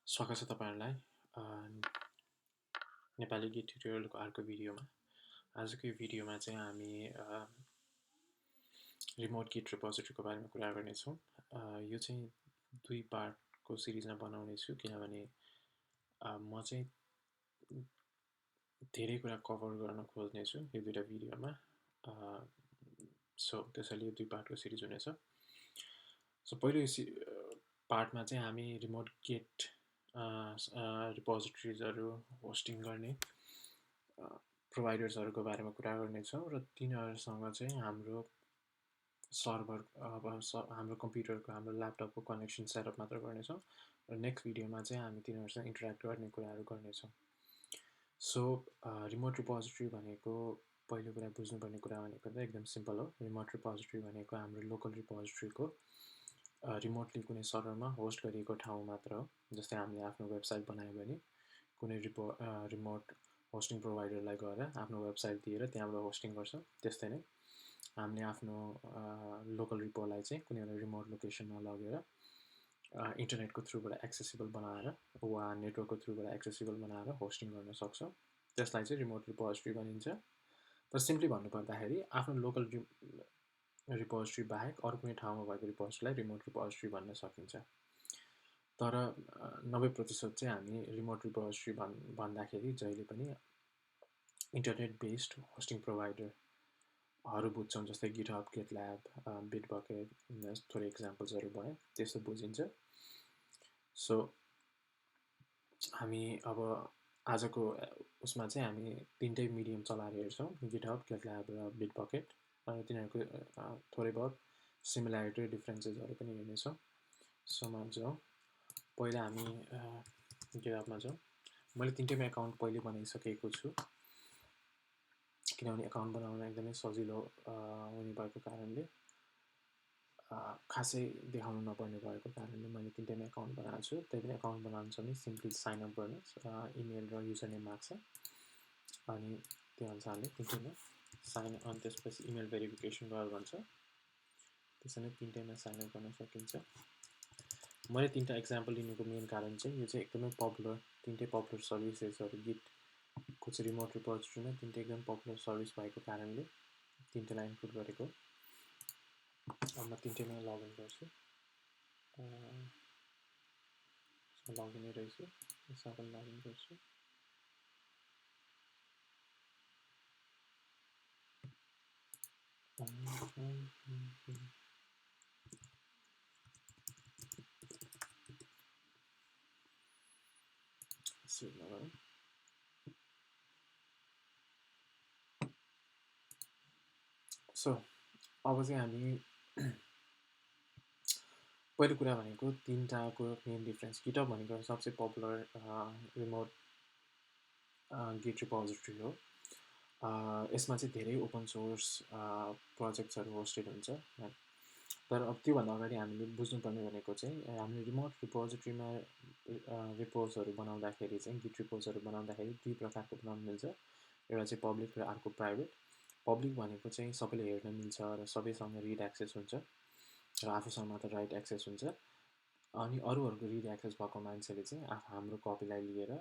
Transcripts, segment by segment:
स्वागत छ तपाईहरुलाई नेपाली गिट ट्युटोरियलको अर्को भिडियोमा। आजको यो भिडियोमा चाहिँ हामी रिमोट गिट रिपोजिटरीको बारेमा कुरा गर्नेछौँ। यो चाहिँ दुई पार्टको सिरिजमा बनाउने छु किनभने म चाहिँ धेरै कुरा कभर गर्न खोज्ने छु यो दुईटा भिडियोमा। सो त्यसैले यो दुई पार्टको सिरिज हुनेछ। सो पहिलो पार्टमा चाहिँ हामी रिमोट गिट रिपोजिटरीजहरु होस्टिङ गर्ने प्रोवाइडर्सहरुको बारेमा कुरा गर्नेछौँ र तिनीहरुसँग चाहिँ हाम्रो सर्भर हाम्रो कम्प्युटरको हाम्रो ल्यापटपको कनेक्सन सेटअप मात्र गर्नेछौँ र नेक्स्ट भिडियोमा चाहिँ हामी तिनीहरुसँग इन्टरेक्ट गर्ने कुराहरु गर्नेछौँ। सो रिमोट रिपोजिटरी भनेको पहिलो कुरा बुझ्नुपर्ने कुरा भनेको त एकदम सिम्पल हो। रिमोट रिपोजिटरी भनेको हाम्रो लोकल रिपोजिटरीको रिमोटली कुनै सर्भरमा होस्ट गरिएको ठाउँ मात्र हो। जस्तै हामीले आफ्नो वेबसाइट बनायो भने कुनै रिमोट होस्टिङ प्रोवाइडरलाई गएर आफ्नो वेबसाइट दिएर त्यहाँबाट होस्टिङ गर्छ। त्यस्तै नै हामीले आफ्नो लोकल रिपोलाई चाहिँ कुनै एउटा रिमोट लोकेसनमा लगेर इन्टरनेटको थ्रुबाट एक्सेसिबल बनाएर वा नेटवर्कको थ्रुबाट एक्सेसिबल बनाएर होस्टिङ गर्न सक्छ। त्यसलाई चाहिँ रिमोट रिपोजिटरी भनिन्छ। तर सिम्पली भन्नुपर्दाखेरि आफ्नो लोकल रिपोजिटरी बाहेक अरू कुनै ठाउँमा भएको रिपोजिटरीलाई रिमोट रिपोजिटरी भन्न सकिन्छ। तर 90% चाहिँ हामी रिमोट रिपोजिटरी भन्दाखेरि जहिले पनि इन्टरनेट बेस्ड होस्टिङ प्रोवाइडरहरु बुझ्छौँ। जस्तै गिटहब, गिटल्याब, बिटबकेट थोरै एक्जाम्पल्सहरु भयो त्यस्तो बुझिन्छ। सो हामी अब आजको उसमा चाहिँ हामी तीनटै मिडियम चलाएर हेर्छौँ, गिटहब, गिटल्याब र बिटबकेट। तिनीहरुको थोरै बहुत सिमिल्यारिटी र डिफरेन्सेसहरु पनि हेर्नेछौँ। सोमा जाउँ। पहिला हामी गिटहबमा जाउँ। मैले तीनटैमा एकाउन्ट पहिले बनाइसकेको छु किनभने एकाउन्ट बनाउन एकदमै सजिलो हुने भएको कारणले, खासै देखाउनु नपर्ने भएको कारणले मैले तीनटैमा एकाउन्ट बनाएको छु। त्यही पनि एकाउन्ट बनाउन चाहिँ सिम्पली साइन अप गर्नुस्, इमेल र युजर नेम माग्छ अनि त्यो अनुसारले तीनटैमा साइन अन त्यसपछि इमेल भेरिफिकेसन गर भन्छ। त्यसैले तीनटैमा साइन अप गर्न सकिन्छ। मैले तीनटा एक्जाम्पल लिनुको मेन कारण चाहिँ यो चाहिँ एकदमै पपुलर तीनटै पपुलर सर्भिसेसहरु गिटको चाहिँ रिमोट रिपोजिटरीमा तीनटै एकदम पपुलर सर्भिस भएको कारणले तीनटैलाई इन्क्लुड गरेको। अब म तीनटैमा लगइन गर्छु। लगइन रहेछु। यसमा पनि लगइन गर्छु। सो अब चाहिँ हामी पहिलो कुरा भनेको तीनटाको मेन डिफरेन्स। गिटहब भनेको सबसे पपुलर रिमोट गिट रिपोजिटरी हो। यसमा चाहिँ धेरै ओपन सोर्स प्रोजेक्ट्सहरु होस्टेड हुन्छ। तर अब त्योभन्दा अगाडि हामीले बुझ्नुपर्ने भनेको चाहिँ हामीले रिमोट रिपोजिटरीमा रिपोजहरु बनाउँदाखेरि चाहिँ गिट रिपोजहरु बनाउँदाखेरि दुई प्रकारको बनाउन मिल्छ। एउटा चाहिँ पब्लिक र अर्को प्राइभेट। पब्लिक भनेको चाहिँ सबैले हेर्न मिल्छ र सबैसँग रिड एक्सेस हुन्छ र आफूसँग मात्र राइट एक्सेस हुन्छ। अनि अरूहरुको रिड एक्सेस भएको मान्छेले चाहिँ हाम्रो कपीलाई लिएर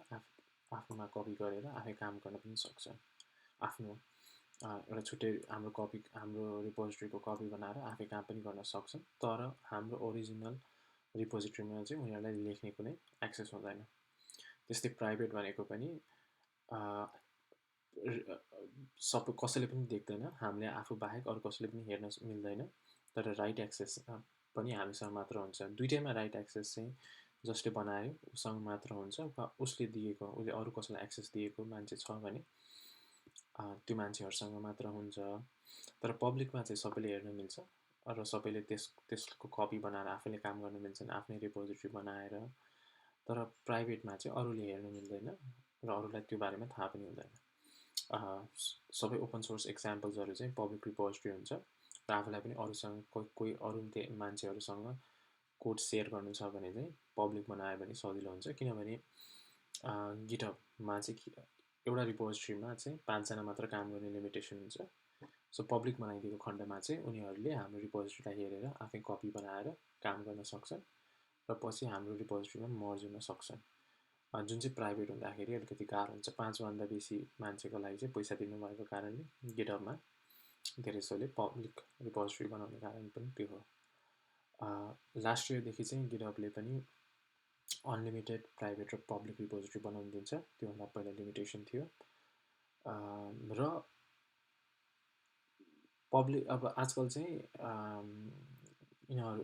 आफ्नोमा कपी गरेर आफै काम गर्न पनि सक्छ। आफ्नो एउटा छुट्टै हाम्रो रिपोजिटरीको कपी बनाएर आफै काम पनि गर्न सक्छन्। तर हाम्रो ओरिजिनल रिपोजिटरीमा चाहिँ उनीहरुलाई लेख्ने कुनै एक्सेस हुँदैन। त्यस्तै प्राइभेट भनेको पनि कसैले पनि देख्दैन। हामीले आफू बाहेक अरू कसैले पनि हेर्न मिल्दैन। तर राइट एक्सेस पनि हामीसँग मात्र हुन्छ। दुईटैमा राइट एक्सेस चाहिँ जसले बनायो उसँग मात्र हुन्छ वा उसले अरू कसैलाई एक्सेस दिएको मान्छे छ भने त्यो मान्छेहरुसँग मात्र हुन्छ। तर पब्लिकमा चाहिँ सबैले हेर्न मिल्छ र सबैले त्यसको कपी बनाएर आफैले काम गर्न मिल्छन् आफ्नै रिपोजिटरी बनाएर। तर प्राइभेटमा चाहिँ अरूले हेर्न मिल्दैन र अरूलाई त्यो बारेमा थाहा पनि हुँदैन। सबै ओपन सोर्स एक्जाम्पल्सहरु चाहिँ पब्लिक रिपोजिटरी हुन्छ र आफूलाई पनि अरूसँग कोही अरू मान्छेहरुसँग कोड शेयर गर्नु छ भने चाहिँ पब्लिक बनायो भने सजिलो हुन्छ। किनभने गिटहबमा चाहिँ एउटा रिपोजिटरीमा चाहिँ 5 जना मात्र काम गर्ने लिमिटेसन हुन्छ। सो पब्लिक बनाइदिएको खण्डमा चाहिँ उनीहरुले हाम्रो रिपोजिटरीलाई हेरेर आफै कपी बनाएर काम गर्न सक्छन् र पछि हाम्रो रिपोजिटरीमा मर्ज हुन सक्छन्। जुन चाहिँ प्राइभेट हुँदाखेरि अलिकति गाह्रो हुन्छ। 5 भन्दा बेसी मान्छेको लागि चाहिँ पैसा दिनुभएको कारणले गिटहबमा धेरै जसोले पब्लिक रिपोजिटरी बनाउने कारण पनि त्यो हो। लास्ट इयरदेखि चाहिँ गिटहबले पनि अनलिमिटेड प्राइभेट र पब्लिक रिपोजिटरी बनाउन दिन्छ। त्योभन्दा पहिला लिमिटेसन थियो। र पब्लिक अब आजकल चाहिँ यिनीहरू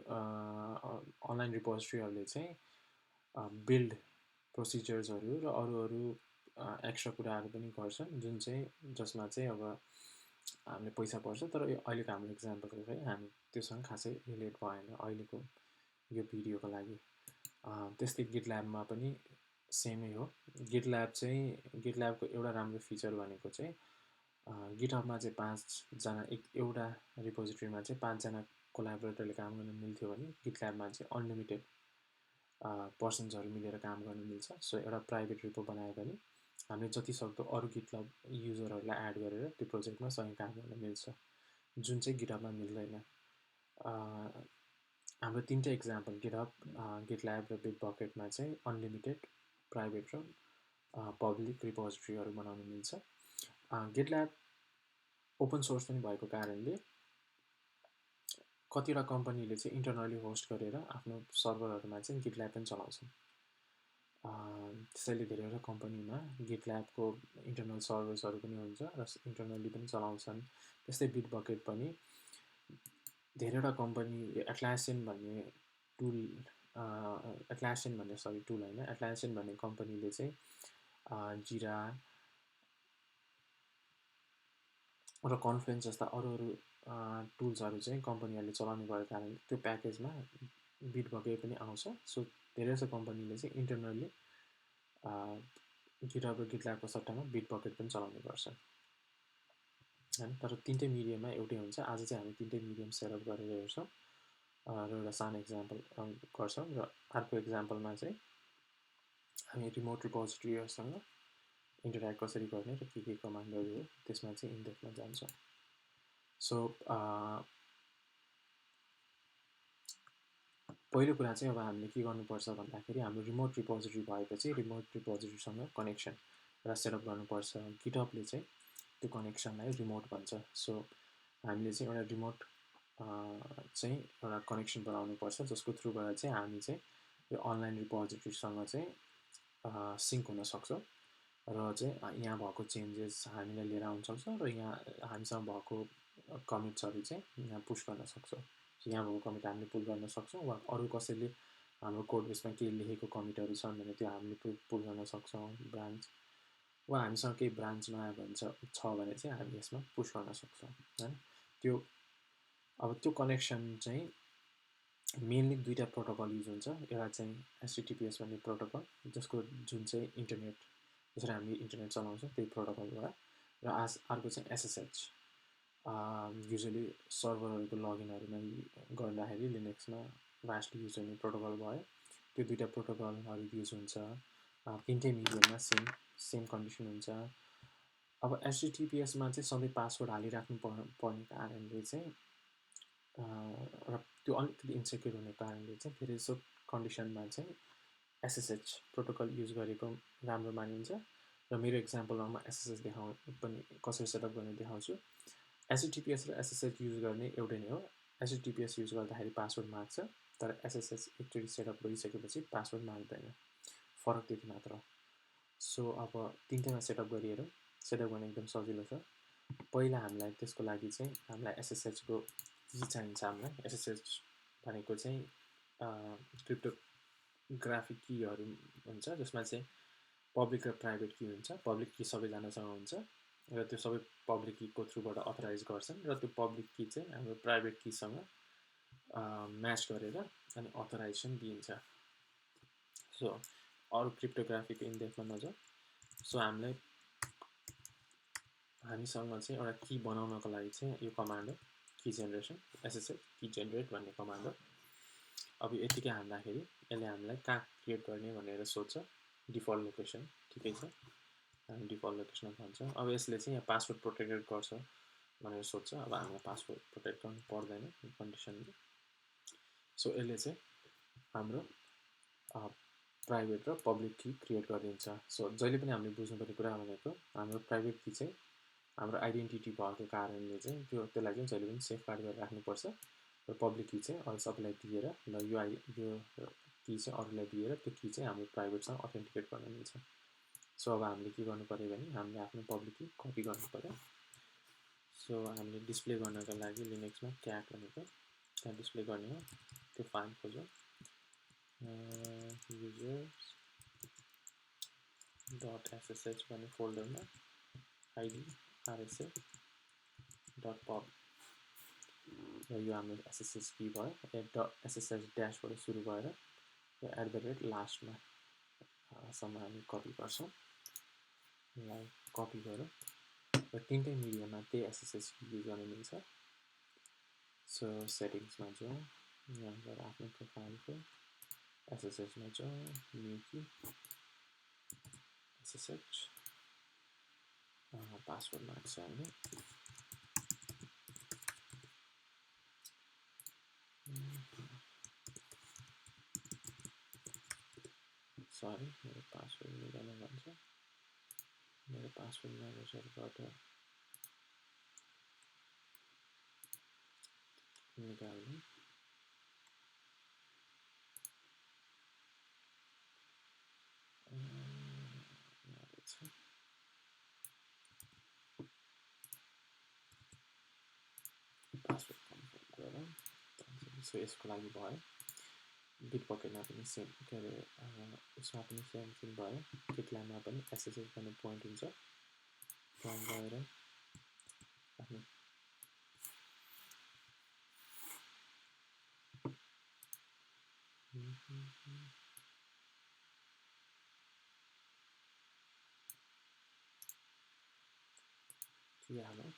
अनलाइन रिपोजिटरीहरूले चाहिँ बिल्ड प्रोसिजर्सहरू र अरू एक्स्ट्रा कुराहरू पनि गर्छन्, जुन चाहिँ जसमा चाहिँ अब हामीले पैसा पर्छ। तर यो अहिलेको हाम्रो इक्जाम्पलको चाहिँ हामी त्योसँग खासै रिलेट भएन अहिलेको यो भिडियोको लागि। त्यस्तै गिटल्याबमा पनि सेमै हो। गिटल्याबको एउटा राम्रो फिचर भनेको चाहिँ गिटहबमा चाहिँ 5 जना एउटा रिपोजिटरीमा चाहिँ 5 जना कोलाबोरेटरले काम गर्न मिल्थ्यो भने गिटल्याबमा चाहिँ अनलिमिटेड पर्सन्सहरू मिलेर काम गर्न मिल्छ। सो एउटा प्राइभेट रिपो बनायो भने हामीले जति सक्दो अरू गिटलब युजरहरूलाई एड गरेर त्यो प्रोजेक्टमा सँगै काम गर्न मिल्छ, जुन चाहिँ गिटहबमा मिल्दैन। हाम्रो 3टा इक्जाम्पल गिटल्याब र बिटबकेटमा चाहिँ अनलिमिटेड प्राइभेट र पब्लिक रिपोजिटरीहरू बनाउन मिल्छ। गिटल्याब ओपन सोर्स पनि भएको कारणले कतिवटा कम्पनीले चाहिँ इन्टरनली होस्ट गरेर आफ्नो सर्भरहरूमा चाहिँ गिटल्याब पनि चलाउँछन्। त्यसैले धेरैवटा कम्पनीमा गिटल्याबको इन्टरनल सर्भर्सहरू पनि हुन्छ र इन्टरनली पनि चलाउँछन्। त्यस्तै बिटबकेट पनि धेरैवटा कम्पनी एटलासियन भन्ने कम्पनीले चाहिँ जिरा र कन्फ्रेन्स जस्ता अरू टुल्सहरू चाहिँ कम्पनीहरूले चलाउने भएको कारणले त्यो प्याकेजमा बिटबकेट पनि आउँछ। सो धेरै जस्तो कम्पनीले चाहिँ इन्टरनली गिटहब र गिटल्याबको सट्टामा बिटबकेट पनि चलाउने गर्छन् हैन। तर 3टै मिडियममा एउटै हुन्छ। आज चाहिँ हामी 3टै मिडियम सेटअप गरेर हेर्छौँ र एउटा सानो इक्जाम्पल गर्छौँ। र अर्को इक्जाम्पलमा चाहिँ हामी रिमोट रिपोजिटरीहरूसँग इन्टरेक्ट कसरी गर्ने र के कमान्डहरू हो त्यसमा चाहिँ इनडेप्थमा जान्छौँ। सो पहिलो कुरा चाहिँ अब हामीले के गर्नुपर्छ भन्दाखेरि हाम्रो रिमोट रिपोजिटरी भएपछि रिमोट रिपोजिटरीसँग कनेक्सन र सेटअप गर्नुपर्छ। गिटहबले चाहिँ त्यो कनेक्सनलाई रिमोट भन्छ। सो हामीले चाहिँ एउटा रिमोट चाहिँ एउटा कनेक्सन बनाउनुपर्छ जसको थ्रुबाट चाहिँ हामी चाहिँ यो अनलाइन रिपोजिटरीसँग चाहिँ सिङ्क हुन सक्छौँ र चाहिँ यहाँ भएको चेन्जेस हामीलाई लिएर आउन सक्छौँ र यहाँ हामीसँग भएको कमिट्सहरू चाहिँ यहाँ पुश गर्न सक्छौँ। यहाँ भएको कमिट हामीले पुल गर्न सक्छौँ वा अरू कसैले हाम्रो कोड बेसमा केही लेखेको कमिटहरू छन् भने त्यो हामीले पुल गर्न सक्छौँ ब्रान्च, वा हामीसँग केही ब्रान्च नआयो छ भने चाहिँ हामी यसमा पुश गर्न सक्छौँ हैन। अब त्यो कनेक्सन चाहिँ मेनली 2टा प्रोटोकल युज हुन्छ। एउटा चाहिँ HTTPS भन्ने प्रोटोकल जसको जुन चाहिँ इन्टरनेट जसरी हामीले इन्टरनेट चलाउँछौँ त्यही प्रोटोकलबाट, र अर्को चाहिँ SSH युजली सर्भरहरूको लगइनहरूमा गर्दाखेरि लिनक्समा भास्टली युज हुने प्रोटोकल भयो। त्यो 2टा प्रोटोकलहरू युज हुन्छ। 3टै मिडियममा सेम कन्डिसन हुन्छ। अब HTTPSमा चाहिँ सधैँ पासवर्ड हालिराख्नु पर्ने कारणले चाहिँ र त्यो अलिकति इन्सेक्योर हुने कारणले चाहिँ धेरै जसो कन्डिसनमा चाहिँ SSH प्रोटोकल युज गरेको राम्रो मानिन्छ। र मेरो इक्जाम्पलमा म SSH पनि कसरी सेटअप गर्ने देखाउँछु। HTTPS र SSH युज गर्ने एउटै नै हो। HTTPS युज गर्दाखेरि पासवर्ड माग्छ, तर SSH एकचोटि सेटअप गरिसकेपछि पासवर्ड माग्दैन, फरक त्यति मात्र। सो अब 3टैमा सेटअप गरिहेरौँ। सेटअप गर्न एकदम सजिलो छ। पहिला हामीलाई त्यसको लागि चाहिँ हामीलाई SSH को की चाहिन्छ। हामीलाई SSH भनेको चाहिँ क्रिप्टोग्राफिक कीहरू हुन्छ जसमा चाहिँ पब्लिक र प्राइभेट की हुन्छ। पब्लिक की सबैजनासँग हुन्छ र त्यो सबै पब्लिक कीको थ्रुबाट अथराइज गर्छन् र त्यो पब्लिक की चाहिँ हाम्रो प्राइभेट कीसँग म्याच गरेर अनि अथराइजेसन दिइन्छ। सो अरू क्रिप्टोग्राफीको इनडेप्थमा नजाउँ। सो हामीसँग चाहिँ एउटा की बनाउनको लागि चाहिँ यो कमान्ड हो, की जेनेरेसन SSH की जेनेरेट भन्ने कमान्ड हो। अब यतिकै हाल्दाखेरि यसले हामीलाई कहाँ क्रिएट गर्ने भनेर सोध्छ। डिफल्ट लोकेसन ठिकै छ, हामी डिफल्ट लोकेसनमा भन्छौँ। अब यसले चाहिँ यहाँ पासवर्ड प्रोटेक्टेड गर्छ भनेर सोध्छ। अब हामीलाई पासवर्ड प्रोटेक्ट गर्नु पर्दैन कन्डिसनले। सो यसले चाहिँ हाम्रो प्राइभेट र पब्लिक की क्रिएट गरिदिन्छ। सो जहिले पनि हामीले बुझ्नुपर्ने कुरा भनेको हाम्रो प्राइभेट की चाहिँ हाम्रो आइडेन्टिटी भएको कारणले चाहिँ त्यसलाई चाहिँ जहिले पनि सेफगार्ड गरेर राख्नुपर्छ र पब्लिक की चाहिँ अरू सबैलाई दिएर ल यो की चाहिँ अरूलाई दिएर त्यो की चाहिँ हाम्रो प्राइभेटसँग अथेन्टिकेट गर्न मिल्छ। सो अब हामीले के गर्नु पर्यो भने हामीले आफ्नो पब्लिक की कपी गर्नु पर्यो। सो हामीले डिस्प्ले गर्नको लागि लिनक्समा क्याट भनेको त्यहाँ डिस्प्ले गर्ने हो, त्यो फाइल खोज्यो users.ssh भन्ने फोल्डरमा id rsa.pub र यो हाम्रो ssh की भयो, ssh ड्यासबाट सुरु भएर यो @ लास्टमा सम्म हामी कपी गर्छौँ। यसलाई कपी गरौँ र तीनटै मिडियामा त्यही ssh की युज गर्न मिल्छ। सो सेटिङ्समा जाउँ, यहाँ गएर आफ्नो प्रोफाइलको ssh मा जाउँ, न्यू की ssh पासवर्ड माग्छ हामीले, सरी मेरो पासवर्ड निकाल्न भन्छ, मेरो पासवर्ड म्यानेजरबाट निकाल्नु। पासवर्ड कन्फर्म गरौँ। सो यसको लागि भयो। बिटबकेटमा पनि सेम, के अरे उसमा पनि सेम थिङ भयो। गिटल्याबमा पनि एसएसएस भन्ने पोइन्ट हुन्छ, त्यहाँ गएर आफ्नो हालौँ।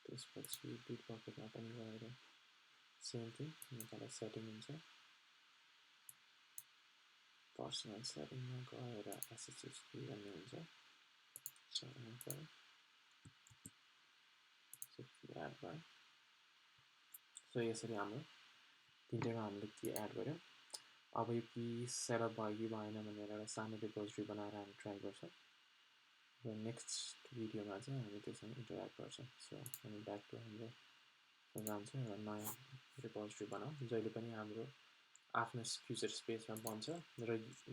त्यसपछि बिटबकेटमा पनि गएर सेम थिङ, तल सेटिङ हुन्छ, पर्सनल सेटिङमा गएर एसएसएच भन्ने हुन्छ, एड भयो। सो यसरी हाम्रो तिनटैमा हामीले की एड गऱ्यौँ। अब यो की सेटअप भयो कि भएन भनेर एउटा सानो रिपोजिटरी बनाएर हामी ट्राई गर्छौँ र नेक्स्ट भिडियोमा चाहिँ हामी त्यससँग इन्टरेक्ट गर्छौँ। सो हामी ब्याक टु हाम्रो जान्छौँ र नयाँ रिपोजिटरी बनाऊँ। जहिले पनि हाम्रो आफ्नो युजर स्पेसमा बन्छ र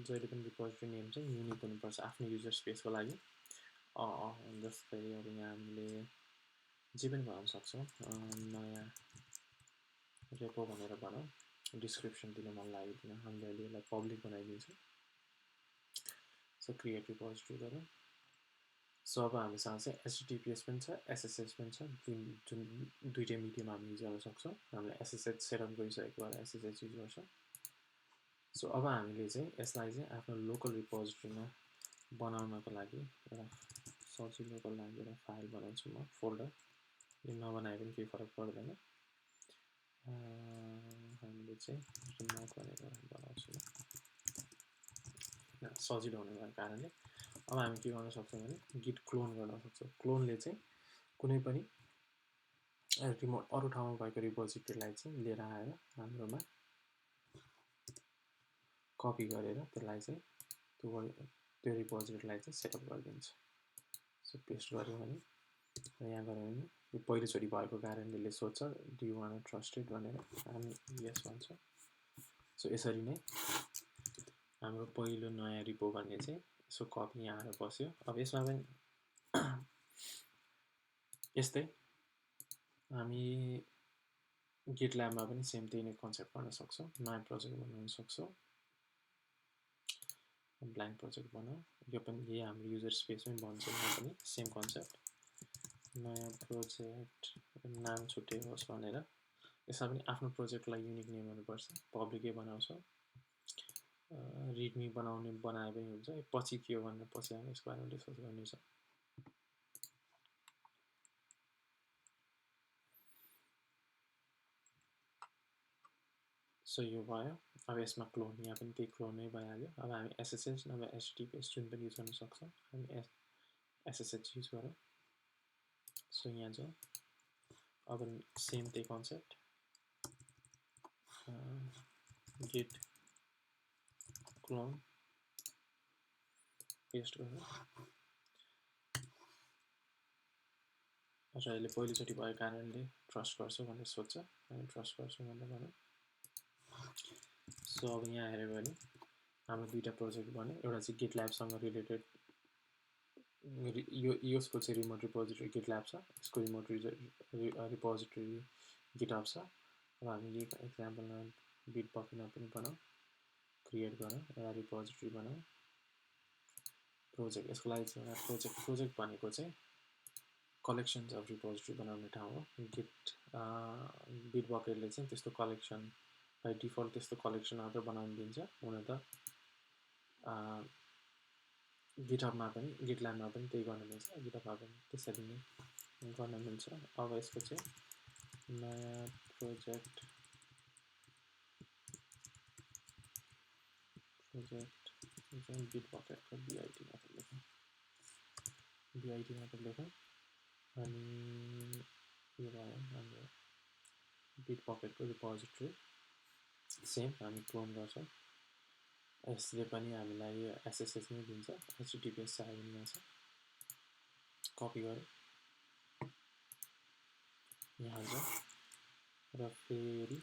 जहिले पनि रिपोजिटरी नेम चाहिँ युनिक हुनुपर्छ आफ्नो युजर स्पेसको लागि। जस्तै अब यहाँ हामीले जे पनि बनाउन सक्छौँ, नयाँ रेपो भनेर बनाऊँ, डिस्क्रिप्सन दिन मन लाग्यो हामीले अहिले यसलाई पब्लिक बनाइदिन्छौँ। सो क्रिएट रिपोजिटरी गरौँ। सो अब हामीसँग चाहिँ एचटीटीपीएस पनि छ, एसएसएच पनि छ, जुन दुईटै मिडियम हामी युज गर्न सक्छौँ। हामीले एसएसएच सेटअप गरिसकेको भएर एसएसएच युज गर्छौँ। सो अब हामीले चाहिँ यसलाई चाहिँ आफ्नो लोकल रिपोजिटरीमा बनाउनको लागि एउटा सजिलोको लागि एउटा फाइल बनाउँछु म, फोल्डर। यो नबनाए पनि केही फरक पर्दैन। हामीले चाहिँ रिमोट भनेर बनाउँछु सजिलो हुने भएको कारणले। अब हामी के गर्न सक्छौँ भने गिट क्लोन गर्न सक्छौँ। क्लोनले चाहिँ कुनै पनि रिमोट अरू ठाउँमा भएको रिपोजिटरीलाई चाहिँ लिएर आएर हाम्रोमा कपी गरेर त्यसलाई चाहिँ त्यो रिपोजिटरीलाई चाहिँ सेटअप गरिदिन्छ। सो पेस्ट गऱ्यो भने यहाँ गऱ्यो भने यो पहिलोचोटि भएको कारणले यसले सोध्छ डु यु वान्ट ट्रस्टेड भनेर, हामी यस भन्छौँ। सो यसरी नै हाम्रो पहिलो नयाँ रिपो भन्ने चाहिँ यसो कपी यहाँ आएर बस्यो। अब यसमा पनि यस्तै हामी गिटल्याबमा पनि सेम त्यही नै कन्सेप्ट गर्न सक्छौँ। नयाँ प्रोजेक्ट बनाउन सक्छौँ, ब्ल्याङ्क प्रोजेक्ट बनाऊ। यो पनि यही हाम्रो युजर स्पेसमै बन्छ, यहाँ पनि सेम कन्सेप्ट। नयाँ प्रोजेक्ट नाम छुट्टै होस् भनेर यसमा पनि आफ्नो प्रोजेक्टलाई युनिक नेम हुनुपर्छ, पब्लिकै बनाउँछौँ। रिडमी बनाए पनि हुन्छ, पछि के हो भनेर पछि हामी यसको बारेमा डिस्कस गर्नेछौँ। सो यो भयो। अब यसमा क्लोन, यहाँ पनि त्यही क्लोन नै भइहाल्यो। अब हामी एसएसएच नभए एचटीटीपीएस जुन पनि युज गर्न सक्छौँ, हामी एसएसएच युज गरौँ। सो यहाँ जाउँ, अब सेम त्यही कन्सेप्ट git clone पेस्ट गरेर र यसले पहिलोचोटि भएको कारणले ट्रस्ट गर्छु भनेर सोध्छ हामी ट्रस्ट गर्छौँ भनेर भनौँ सो अब यहाँ हेऱ्यो भने हाम्रो दुईवटा प्रोजेक्ट बन्यो एउटा चाहिँ गिटल्याबसँग रिलेटेड यसको चाहिँ रिमोट रिपोजिटरी गिटल्याब छ यसको रिमोट रिपोजिटरी गिटहब छ अब हामी यही एक्जाम्पलमा बिटबकेटमा पनि बनाऊ क्रिएट गरौँ एउटा रिपोजिटरी बनाऊ प्रोजेक्ट यसको लागि चाहिँ एउटा प्रोजेक्ट भनेको चाहिँ कलेक्सन्स अफ रिपोजिटरी बनाउने ठाउँ हो बिटबकेटले चाहिँ त्यस्तो कलेक्सन बाई डिफल्ट त्यस्तो कलेक्सन मात्र बनाउन दिन्छ हुन त गिटहबमा पनि गिटल्याबमा पनि त्यही गर्न मिल्छ गिटहबमा पनि त्यसरी नै गर्न मिल्छ अब यसको चाहिँ नयाँ प्रोजेक्ट चाहिँ बिटबकेटको बिआइटी मात्र लेखौँ अनि यो भयो हाम्रो बिटबकेटको रिपोजिटरी सेम हामी क्लोन गर्छौँ यसले पनि हामीलाई एसएसएस नै दिन्छ एचटिटिपिएस चाहियो भने यहाँ छ कपी गरेँ यहाँ छ र फेरि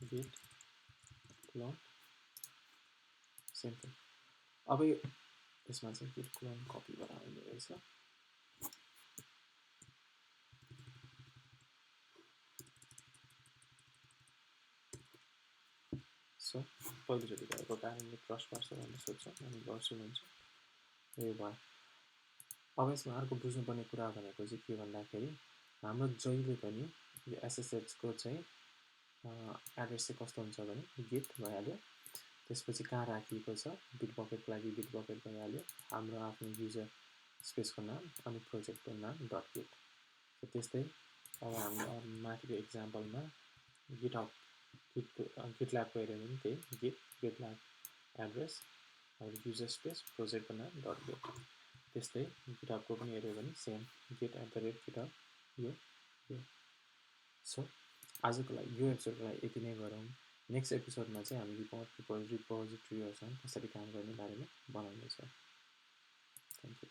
बिट क्लोन सेम थिङ अब यसमा चाहिँ बिट क्लोन कपी गरेर आउने रहेछ सो पहिलोचोटि भएको कारणले ट्रस्ट गर्छ भनेर सोध्छौँ अनि गर्छु भन्छ यो भयो अब यसमा अर्को बुझ्नुपर्ने कुरा भनेको चाहिँ के भन्दाखेरि हाम्रो जहिले पनि यो एसएसएचको चाहिँ एड्रेस चाहिँ कस्तो हुन्छ भने गिट भइहाल्यो त्यसपछि कहाँ राखिएको छ बिटबकेटको लागि बिटबकेट भइहाल्यो हाम्रो आफ्नो युजर स्पेसको नाम अनि प्रोजेक्टको नाम डट गिट त्यस्तै अब हाम्रो माथिको एक्जाम्पलमा गिटल्याबको हेऱ्यो भने त्यही गिटल्याब एड्रेस युजर स्पेस प्रोजेक्टको नाम डट गिट त्यस्तै गिटहबको पनि हेऱ्यो भने सेम git@github यो सो आजको लागि यो एपिसोडको लागि यति नै गरौँ नेक्स्ट एपिसोडमा चाहिँ हामी रिपोजिटरीहरूसँग कसरी काम गर्ने बारेमा बनाउनेछौँ थ्याङ्क यू